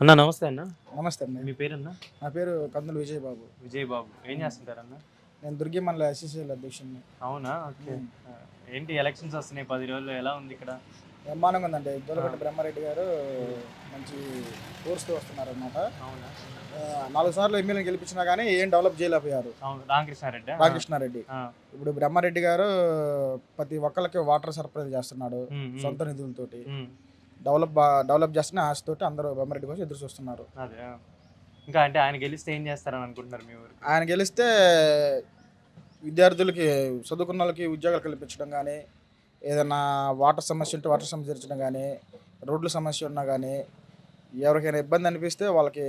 అన్న నమస్తే అన్న. నమస్తే అండి. మీ పేరన్న? నా పేరు కందులు విజయబాబు. విజయ్ బాబు. ఏం చేస్తుంటారన్న? నేను దుర్గి మండల ఎస్సీసీఎల్ అధ్యక్షుడిని. అవునా? ఓకే. హ్మ్. ఏంటి ఎలక్షన్స్ వస్తున్నాయి 10 రోజుల్లో ఎలా ఉంది ఇక్కడ? బ్రహ్మాండంగా ఉందండి. ఆ! దూలగట్ట బ్రహ్మారెడ్డి గారు హ్మ్. మంచి ఫోర్స్‌తో వస్తున్నారనమాట. అవునా? 4 సార్లు ఎమ్మెల్యేని గెలిపించినా గానీ ఏం డెవలప్ చేయలేకపోయారు అవును. రామకృష్ణారెడ్డా? ఆ! రామకృష్ణారెడ్డి. ఆ! ఇప్పుడు బ్రహ్మారెడ్డి గారు ప్రతి ఒక్కళ్ళకి వాటర్ సరఫరా చేస్తున్నాడు హ్మ్. హ్మ్. సొంత నిధులతోటి. హ్మ్. డెవలప్ చేస్తున్న ఆశతోటి అందరూ బ్రహ్మారెడ్డి కోసం ఎదురు చూస్తున్నారు. అదే. ఆ! ఇంకా అంటే ఆయన గెలిస్తే ఏం చేస్తారని అనుకుంటున్నారు మీ ఊరికి? ఆయన గెలిస్తే విద్యార్థులకి చదువుకున్నోళ్ళకి ఉద్యోగాలు కల్పించడం గానీ, ఏదన్నా వాటర్ సమస్య ఉంటే వాటర్ సమస్య తీర్చడం గానీ, రోడ్ల సమస్య ఉన్నా గానీ, ఎవరికైనా ఇబ్బంది అనిపిస్తే వాళ్ళకి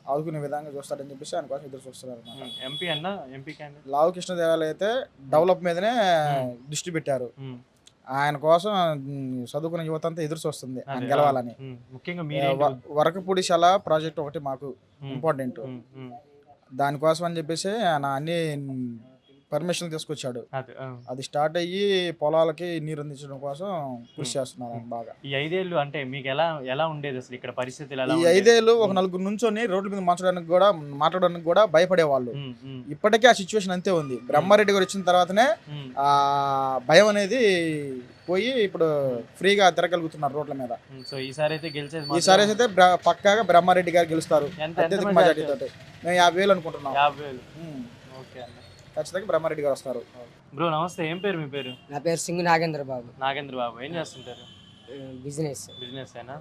ఆదుకునే విధంగా చూస్తాడని చెప్పేసి ఆయన కోసం ఎదురు చూస్తున్నారనమాట. ఎంపీ అన్న? MP candidate? లావు కృష్ణదేవరాయలు అయితే హ్మ్. డెవలప్ మీదనే హ్మ్. దృష్టి పెట్టారు. హ్మ్. ఆయన కోసం చదువుకున్న యువతంతా ఎదురు చూస్తుంది ఆయన అదే. ఆ! గెలవాలని. ముఖ్యంగా ఆహ్, వ మీరేంటి వరకపూడిశాల ప్రాజెక్ట్ ఒకటి మాకు హ్మ్. ఇంపార్టెంటు. హ్మ్. హ్మ్. దానికోసం అని చెప్పేసి ఆయన అన్ని పర్మిషన్లు తీసుకొచ్చాడు. అదే. ఆ! అది స్టార్ట్ అయ్యి పొలాలకి నీరు అందించడం కోసం కృషి హ్మ్. చేస్తున్నారు హ్మ్. ఆయన బాగా. ఈ 5 ఏళ్ళు అంటే మీకెలా ఎలా ఉండేదసలు ఇక్కడ పరిస్థితులు ఎలా ఈ ఉండేవి? 5 ఏళ్ళు ఒక హ్మ్. నలుగురు నుంచొని రోడ్ల మీద మాట్లాడడానికి గూడా భయపడేవాళ్ళు. హ్మ్. హ్మ్. ఇప్పటికీ ఆ సిట్యుయేషన్ అంతే ఉంది. హ్మ్. బ్రహ్మారెడ్డి గారు వచ్చిన తర్వాతనే హ్మ్. భయం అనేది పోయి ఇప్పుడు హ్మ్. ఫ్రీగా తిరగలుగుతున్నారు రోడ్ల మీద. హ్మ్. సో, ఈసారైతే గెలిచేది మాత్రం ఈసారైతే పక్కాగా బ్రహ్మారెడ్డి గారు గెలుస్తారు. ఎంత అత్యధిక మెజారిటీ? మెజార్టీతోటి. మేము 50,000 అనుకుంటున్నాం. 50,000. హ్మ్. ఓకే అన్న. ఖచ్చితంగా బ్రహ్మారెడ్డి గారు వస్తారు. ఓకే. బ్రో నమస్తే. ఏం పేరు మీ పేరు? నా పేరు సింగు నాగేంద్ర బాబు. నాగేంద్ర బాబు. ఏం చేస్తుంటారు? బిజినెస్ బిజినెసేనా?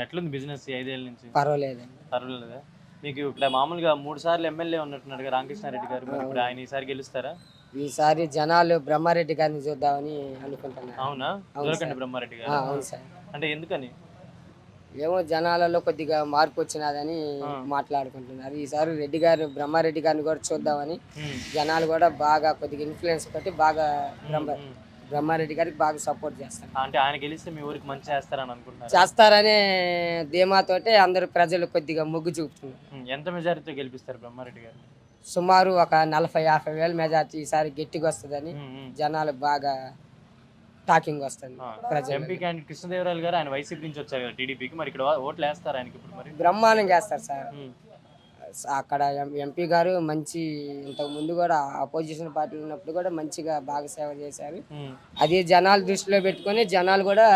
ఎట్లుంది బిజినెస్ ఈ 5 ఏళ్ల నుంచి? పర్వాలేదండి. పర్వాలేదా? మీకు ఇక్కడ మామూలుగా 3 సార్లు ఎమ్మెల్యే ఉన్నట్టున్నాడుగా రామకృష్ణారెడ్డి గారు. మరి ఇప్పుడు అవును. ఆయన ఈసారి గెలుస్తారా? ఈసారి జనాలు బ్రహ్మారెడ్డి గారిని చూద్దామని అనుకుంటున్నారు. అవునా? అవును దొరకండి సార్. బ్రహ్మారెడ్డి గారా? అవును సార్. అంటే ఎందుకని? ఏమో జనాలలో కొద్దిగా మార్పు వచ్చినాదని ఆ! మాట్లాడుకుంటున్నారు. ఈసారి బ్రహ్మారెడ్డి గారిని కూడా చూద్దామని హ్మ్. జనాలు కూడా బాగా కొద్దిగా ఇన్ఫ్లుయెన్స్ తోటి బాగా హ్మ్. హ్మ్. బ్రహ్మారెడ్డి గారికి బాగా సపోర్ట్ చేస్తారు. అంటే ఆయన గెలిస్తే మీ ఊరికి మంచి చేస్తారని అనుకుంటున్నారా? చేస్తారనే ధీమాతోటే అందరూ ప్రజలు కొద్దిగా మొగ్గు చూపుతున్నారు. ఎంత మెజారిటీతో గెలిపిస్తారు బ్రహ్మారెడ్డి గారిని? సుమారు ఒక 40-50 వేల మెజార్టీ ఈసారి గట్టిగా వస్తదని హ్మ్. హ్మ్. జనాలు బాగా టాకింగ్ వస్తుంది ఆ! ఎంపీ ప్రజలలో. క్యాండిడేట్ కృష్ణదేవరాయలు గారు ఆయన వైసీపీ నుంచి వచ్చారు కదా టీడీపీకి. మరి ఇక్కడ ఓట్లేస్తారా ఆయనకిప్పుడు మరి? బ్రహ్మాండంగా చేస్తారు సార్. హ్మ్. అక్కడ ఎంపీ గారు మంచి ఇంతకు ముందు కూడా అపోజిషన్ పార్టీలో ఉన్నప్పుడు కూడా మంచిగా బాగా సేవ చేశారు. హ్మ్. అది జనాలు దృష్టిలో పెట్టుకొని జనాలు కూడా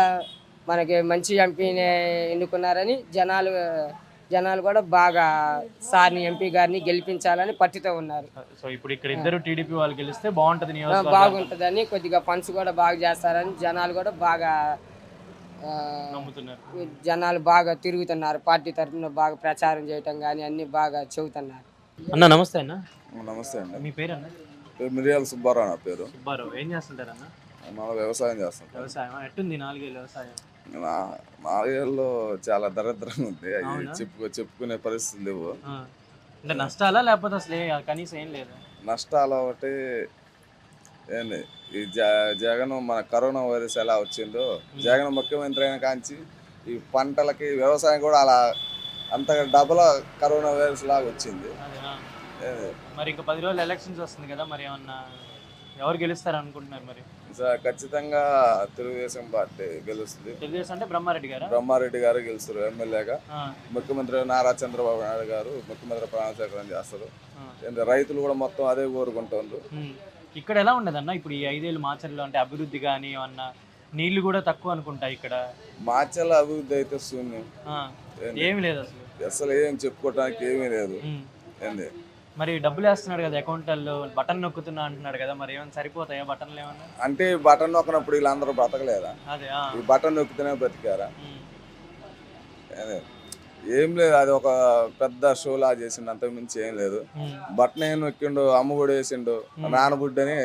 మనకి మంచి ఎంపీని ఎన్నుకున్నారని జనాలు కూడా బాగా సార్‌ని ఎంపీ గారిని గెలిపించాలని పట్టుతో ఉన్నారు. సో, ఇప్పుడు ఇక్కడ ఆ! ఇద్దరు టీడీపీ వాళ్ళు గెలిస్తే బావుంటది నియోజకవర్గానికి బాగుంటదని కొద్దిగా ఫండ్స్ కూడా బాగా చేస్తారని జనాలు కూడా బాగా ఆహ్, నమ్ముతున్నారు. జనాలు బాగా తిరుగుతున్నారు. పార్టీ తరఫున బాగా ప్రచారం చేయటం గాని అన్నీ బాగా చెబుతున్నారు. అన్న నమస్తే అన్న. నమస్తే అండి. మీ పేరన్న? పేరు మిరియాల సుబ్బారావు నా పేరు. సుబ్బారావు. ఏం చేస్తుంటారన్న? మనం వ్యవసాయం చేస్తుంటాం. వ్యవసాయమా? ఎట్టుంది 4 ఏళ్ల వ్యవసాయం? నా 4 ఏళ్ళలో చాలా దరిద్రంగా ఉంది. అయి అవునా? చెప్పుకునే పరిస్థితులు లేవు. ఆ! అంటే నష్టాలా? లేకపోతే అసలు కనీసం ఏం లేదా? నష్టాలు ఒకటి ఏంది ఈ జగన్ మన కరోనా వైరస్ ఎలా వచ్చిందో, హ్మ్. జగన్ ముఖ్యమంత్రి అయిన కాంచి ఈ పంటలకి వ్యవసాయం కూడా అలా అంతగా డబుల్ కరోనా వైరస్ లాగా వచ్చింది. అదే. ఆ! ఏంది మరి ఇంక 10 రోజుల్లో ఎలక్షన్స్ వస్తుంది కదా! మరి ఏమన్నా ఎవరు గెలుస్తారనుకుంటున్నారు మరి? ఖచ్చితంగా తెలుగుదేశం పార్టీ గెలుస్తుంది. తెలుగుదేశం అంటే బ్రహ్మారెడ్డి గారా? బ్రహ్మారెడ్డి గారు గెలుస్తారు ఎమ్మెల్యేగా. ఆ! ముఖ్యమంత్రి నారా చంద్రబాబు నాయుడు గారు ముఖ్యమంత్రి ప్రమాణ స్వీకారం చేస్తారు. ఆ! రైతులు కూడా మొత్తం అదే కోరుకుంటున్నారు. హ్మ్. ఇక్కడ ఎలా ఉండదన్న? ఇప్పుడు ఈ 5 ఏళ్ళు మాచర్లలో అంటే అభివృద్ధి గాని ఏమన్నా నీళ్లు గూడా తక్కువ అనుకుంటా ఇక్కడ. మాచర్ల అభివృద్ధి అయితే శూన్యం. ఆ! ఏంది ఏమి లేదసలు. అసలు ఏం చెప్పుకోవడానికి ఏమీ లేదు. హ్మ్. ఏంది మరి డబ్బులేస్తున్నాడు గదా! అకౌంట్‌లలో బటన్ నొక్కుతున్నా అంటున్నాడు గదా! మరి ఏమన్నా సరిపోతాయా బటన్‌లేమన్నా? అంటే ఈ బటన్ నొక్కనప్పుడు వీళ్ళందరూ బ్రతకలేదా? అదే. ఆ! ఈ బటన్ నొక్కితేనే బ్రతికారా? హ్మ్. ఏంది ఏం లేదు, అది ఒక పెద్ద షోలా చేసిండు, అంతకు మించి ఏం లేదు. హ్మ్. బటన్ ఏం నొక్కిండు, అమ్మఒడి వేసిండు, హ్మ్. నానబుడ్డని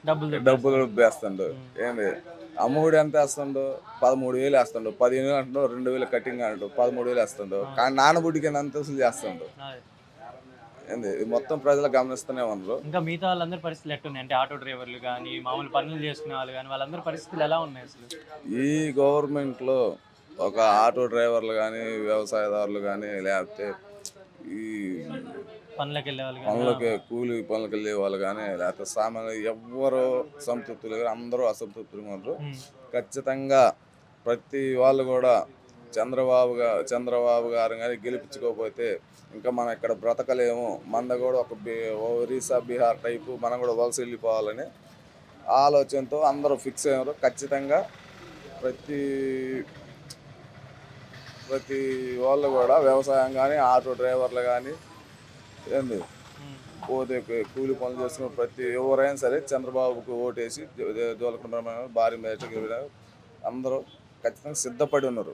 డబ్బులు డబ్బులు దొబ్బేస్తున్నాడు. రుబ్బేస్తుండు. హ్మ్. ఏంది అమ్మఒడి ఎంత వేస్తుండు? 13,000 వేస్తుండు. 15,000 అంటుండు, 2,000 కటింగ్ అంటుండు, 13,000 వేస్తుండు. ఆ! కానీ నానబుడ్డికి ఎంత వసూలు చేస్తుండు? అదే. ఏంది ఇది మొత్తం ప్రజలు గమనిస్తూనే ఉన్నారు. ఇంకా మిగతా వాళ్ళందరి పరిస్థితులు ఎట్టున్నాయి? అంటే ఆటో డ్రైవర్లు గాని, మామూలు పనులు చేసుకునే వాళ్ళు గాని, వాళ్ళందరి పరిస్థితులు ఎలా ఉన్నాయి అసలు? ఈ గవర్నమెంట్లో ఒక ఆటో డ్రైవర్లు కానీ, వ్యవసాయదారులు కానీ, లేకపోతే ఈ పనులకెళ్ళే వాళ్ళు గాని. ఆ! పనులకి కూలి పనులకి వెళ్ళే వాళ్ళు కానీ, లేకపోతే సామాన్య ఎవ్వరు సంతృప్తులు కానీ అందరూ అసంతృప్తిగా ఉన్నారు. హ్మ్. ఖచ్చితంగా ప్రతి వాళ్ళు కూడా చంద్రబాబు గారు కానీ గెలిపించుకోకపోతే ఇంకా మనం ఇక్కడ బ్రతకలేము, మంద కూడా ఒక ఒరిస్సా బీహార్ టైపు మనం కూడా వలస వెళ్ళిపోవాలని ఆలోచనతో అందరూ ఫిక్స్ అయ్యారు. ఖచ్చితంగా ప్రతి వాళ్ళు కూడా వ్యవసాయం కానీ ఆటో డ్రైవర్లు కానీ ఏంది పోతే కూలి పనులు చేస్తున్న ప్రతి ఎవరైనా సరే చంద్రబాబుకు ఓటేసి జోలకండ భారీ మేరకు అందరూ ఖచ్చితంగా సిద్ధపడి ఉన్నారు.